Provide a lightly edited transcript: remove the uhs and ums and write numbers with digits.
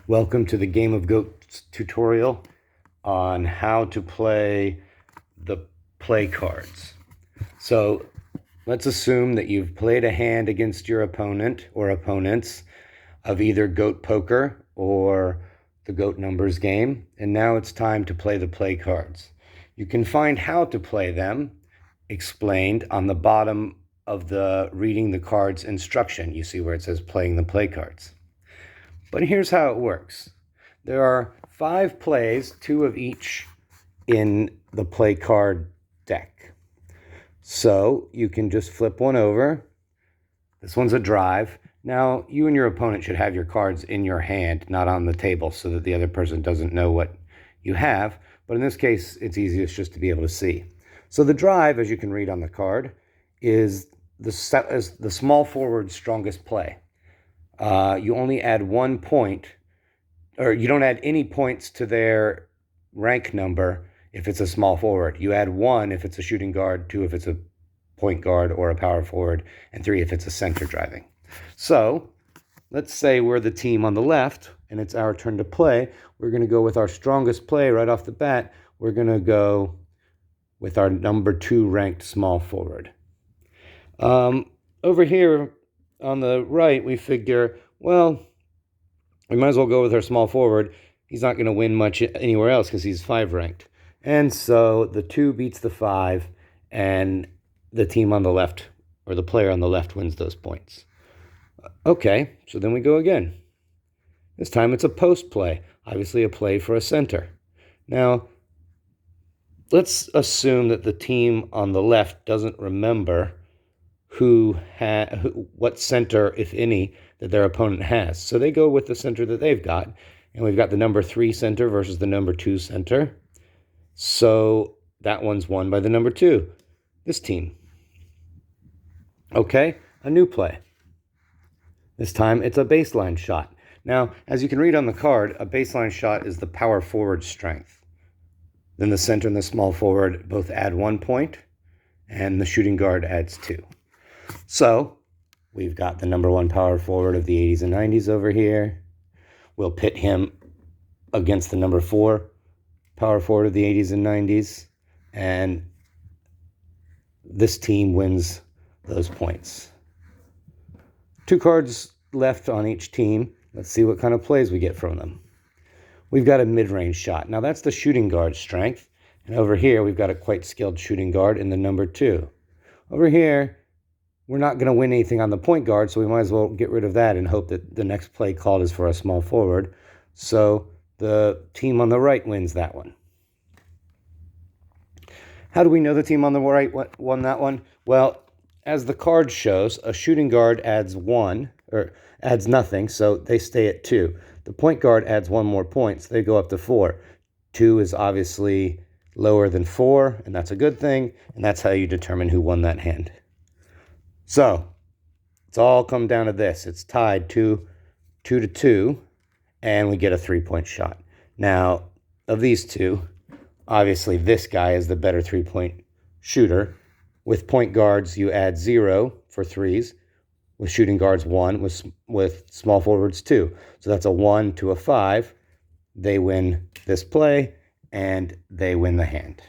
Welcome to the Game of Goats tutorial on how to play the play cards. So let's assume that you've played a hand against your opponent or opponents of either goat poker or the goat numbers game, and now it's time to play the play cards. You can find how to play them explained on the bottom of the reading the cards instruction. You see where it says playing the play cards. But here's how it works. There are 5 plays, 2 of each in the play card deck. So you can just flip one over. This one's a drive. Now, you and your opponent should have your cards in your hand, not on the table, so that the other person doesn't know what you have. But in this case, it's easiest just to be able to see. So the drive, as you can read on the card, is the small forward's strongest play. You only add 1 point, or you don't add any points to their rank number if it's a small forward. You add 1 if it's a shooting guard, 2 if it's a point guard or a power forward, and 3 if it's a center driving. So let's say we're the team on the left and it's our turn to play. We're going to go with our strongest play right off the bat. We're going to go with our number 2 ranked small forward. Over here on the right, we figure, well, we might as well go with our small forward. He's not going to win much anywhere else because he's 5 ranked. And so the 2 beats the 5, and the team on the left, or the player on the left, wins those points. Okay, so then we go again. This time it's a post play, obviously a play for a center. Now, let's assume that the team on the left doesn't remember what center, if any, that their opponent has. So they go with the center that they've got. And we've got the number 3 center versus the number 2 center. So that one's won by the number 2, this team. Okay, a new play. This time it's a baseline shot. Now, as you can read on the card, a baseline shot is the power forward strength. Then the center and the small forward both add 1 point, and the shooting guard adds 2. So we've got the number 1 power forward of the 80s and 90s over here. We'll pit him against the number 4 power forward of the 80s and 90s. And this team wins those points. 2 cards left on each team. Let's see what kind of plays we get from them. We've got a mid-range shot. Now that's the shooting guard strength. And over here, we've got a quite skilled shooting guard in the number 2. Over here, we're not going to win anything on the point guard, so we might as well get rid of that and hope that the next play called is for a small forward. So the team on the right wins that one. How do we know the team on the right won that one? Well, as the card shows, a shooting guard adds 1, or adds nothing, so they stay at 2. The point guard adds 1 more point, so they go up to 4. 2 is obviously lower than 4, and that's a good thing, and that's how you determine who won that hand. So, it's all come down to this. It's tied 2 to 2, and we get a 3-point shot. Now, of these 2, obviously this guy is the better 3-point shooter. With point guards, you add 0 for 3s. With shooting guards, 1. With small forwards, 2. So that's a 1 to a 5. They win this play, and they win the hand.